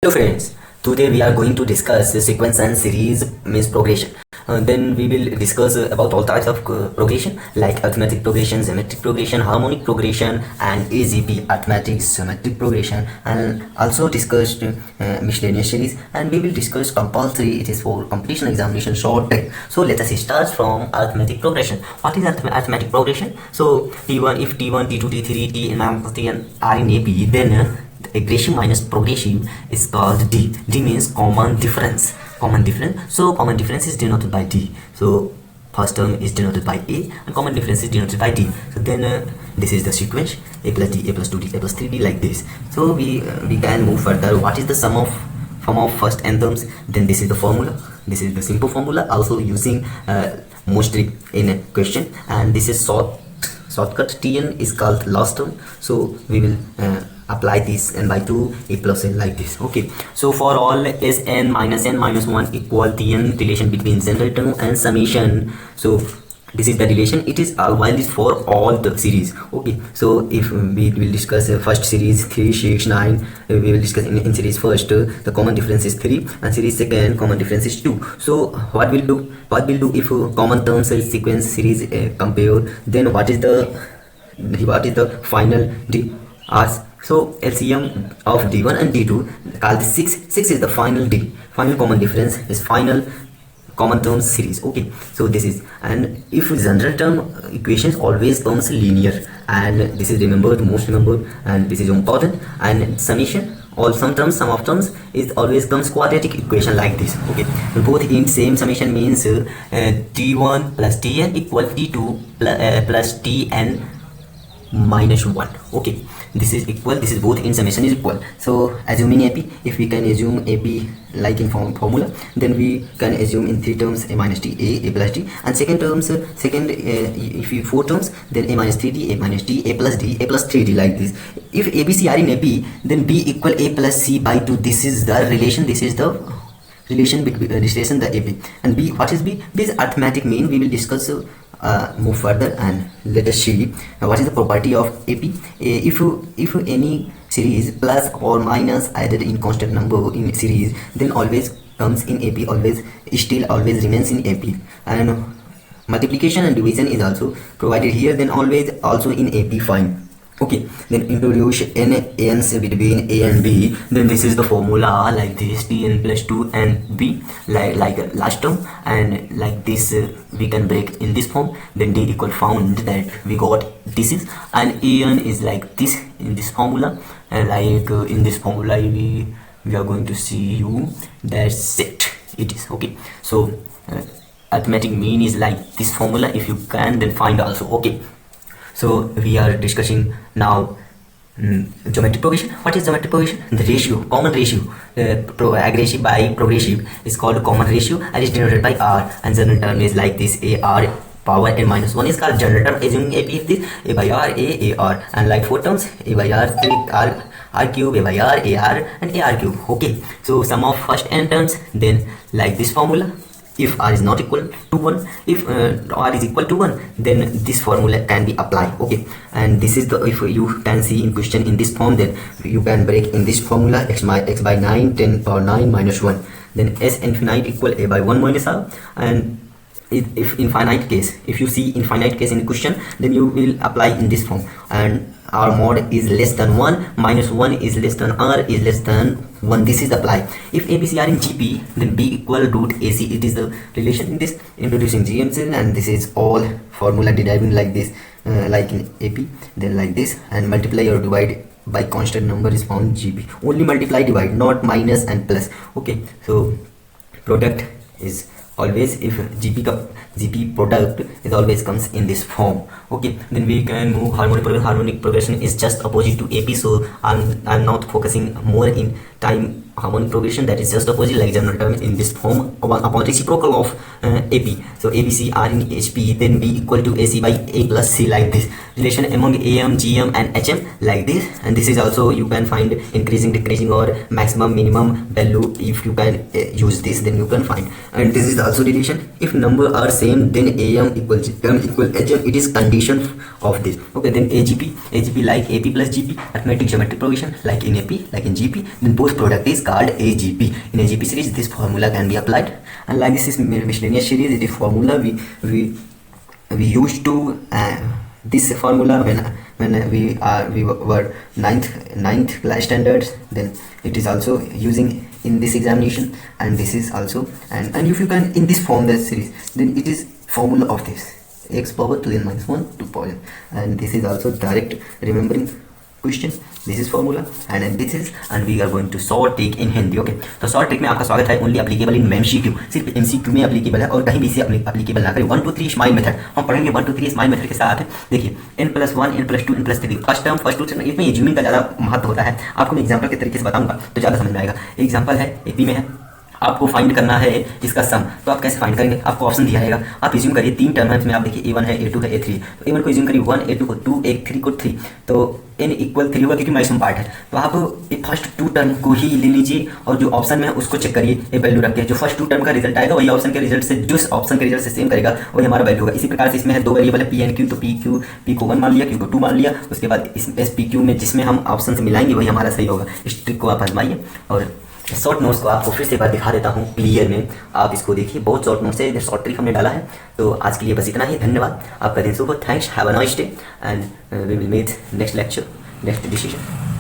Hello friends, today we are going to discuss sequence and series means progression. Then we will discuss about all types of progression like arithmetic progression, geometric progression, harmonic progression and AGP, arithmetic geometric progression, and also discussed miscellaneous series, and we will discuss compulsory, it is for completion examination short time. So let us start from arithmetic progression. What is arithmetic progression? So T1, if T1, T2, T3, Tn are in AP, then aggressive minus progressive is called D. D means common difference. Common difference. So common difference is denoted by D. So first term is denoted by A and common difference is denoted by D. So then this is the sequence A plus D, A plus 2D, A plus 3D like this. So we can move further. What is the sum of first n terms? Then this is the formula. This is the simple formula also using mostly in a question, and this is shortcut. Tn is called last term. So we will apply this n by 2 a plus n like this. Okay, so for all is n minus 1 equal Tn relation between general term and summation. So this is the relation. It is valid for all the series. Okay, so if we will discuss first series 3, 6, 9, we will discuss in series first the common difference is 3 and series second common difference is 2. So what will do if common terms sequence series compare, then what is the final D? So LCM of D1 and D2 called 6. 6 is the final D. Final common difference is final common terms series. Okay, so this is, and if general term equations always comes linear, and this is most remembered, and this is important, and summation all sum of terms is always comes quadratic equation like this. Okay, both in same summation means T1 plus Tn equal T2 plus Tn minus 1. Okay, this is equal, this is both in summation is equal. So assuming AP, if we can assume AP like in formula, then we can assume in 3 terms a minus D, a plus D, and second terms if you 4 terms, then a minus 3D, a minus D, a plus D, a plus 3D like this. If ABC are in AP, then B equal a plus C by 2. This is the relation. This is the relation between the AP and B. What is B? B is arithmetic mean. We will discuss move further, and let us see what is the property of AP. If any series plus or minus added in constant number in series, then always comes in AP, always remains in AP, and multiplication and division is also provided here, then always also in AP. Fine. Okay, then introduce n's between A and B. Then this is the formula like this: Tn plus 2 and B like last term, and like this we can break in this form. Then D equal found that we got this is, and An is like this in this formula, and like in this formula we are going to see you that's it is. Okay, so arithmetic mean is like this formula. If you can, then find also. Okay, so we are discussing now geometric progression. What is geometric progression? The ratio, common ratio, aggressive by progressive is called common ratio and is denoted by R, and general term is like this: AR power n minus 1 is called general term. Assuming AP is this: A by R, AR, and like 4 terms: A by R, R cube, A by R, AR, and AR cube. Okay, so sum of first n terms, then like this formula. If R is not equal to 1, if R is equal to 1, then this formula can be applied. Okay, and this is the, if you can see in question in this form, then you can break in this formula: x by 9 10 power 9 minus 1, then S infinite equal A by 1 minus R. And if infinite case, if you see infinite case in the question, then you will apply in this form, and R mod is less than 1, minus 1 is less than R is less than 1. This is applied. If ABC are in GP, then B equal root AC. It is the relation in this. Introducing GMC, and this is all formula deriving like this, like in AP, then like this, and multiply or divide by constant number is found GP. Only multiply, divide, not minus and plus. Okay, so product is always, if GP product is always comes in this form. Okay, then we can move harmonic progression. Harmonic progression is just opposite to AP, so I'm not focusing more in time harmonic progression. That is just opposite like general term in this form upon reciprocal of AP. So ABC are in HP, then B equal to AC by A plus C like this. Relation among AM, GM and HM like this, and this is also you can find increasing, decreasing or maximum minimum value. If you can use this, then you can find. And this is also relation. If number are same, then AM equal GM equal HM. It is condition of this. Okay, then AGP like AP plus GP, arithmetic geometric progression like in AP, like in GP. Then both both product is called AGP. In AGP series, this formula can be applied. And like this is miscellaneous series, it is formula we used to this formula when we were ninth class standards. Then it is also using in this examination, and this is also and if you can in this form the series, then it is formula of this x power 2n minus 1 to power n, and this is also direct remembering question. This is formula and this is and we are going to short trick in Hindi. Okay, तो short trick में आपका स्वागत है. Only applicable in MCQ, सिर्फ MCQ में applicable है और कहीं भी से एप्लीकेबल ना करें. 1 2 3 स्माइल मेथड हम पढ़ेंगे. 1 2 3 स्माइल मेथड के साथ देखिए n+1 n+2 n+3 first term first two. इसमें एज्यूमिंग का ज़्यादा महत्व होता है. आपको मैं एग्जाम्पल के तरीके से बताऊंगा तो ज़्यादा समझ में आएगा. एग्जाम्पल है AP में है, आपको फाइंड करना है इसका सम. तो आप कैसे फाइंड करेंगे? आपको ऑप्शन दिया रहेगा. आप इज्यूम करिए 3 टर्म है इसमें. आप देखिए A1 है, A2 है, A3 है. तो A1 को इज्यूम करिए 1, A2 को 2, A3 को 3. तो n इक्वल 3 होगा क्योंकि मैक्सिमम पार्ट है. तो आप फर्स्ट 2 टर्म को ही ले लीजिए और जो ऑप्शन में है उसको चेक करिए. ये वैल्यू रख के जो फर्स्ट 2 टर्म का रिजल्ट आएगा वही ऑप्शन के रिजल्ट से जो ऑप्शन के रिजल्ट से सेम करेगा वही हमारा वैल्यू होगा. इसी प्रकार से इसमें है 2 वेरिएबल है P एंड Q. तो P को 1 मान लिया, Q को 2 मान लिया. उसके बाद इस PQ में जिसमें हम ऑप्शन से मिलाएंगे वही हमारा सही होगा. इस ट्रिक को आप आजमाइए. और शॉर्ट नोट्स को आपको फिर से एक बार दिखा देता हूँ क्लियर में. आप इसको देखिए, बहुत शॉर्ट नोट्स है, शॉर्ट ट्रिक हमने डाला है. तो आज के लिए बस इतना ही. धन्यवाद. आपका दिन शुभ हो. Thanks. Have a nice day and we will meet next lecture, next decision.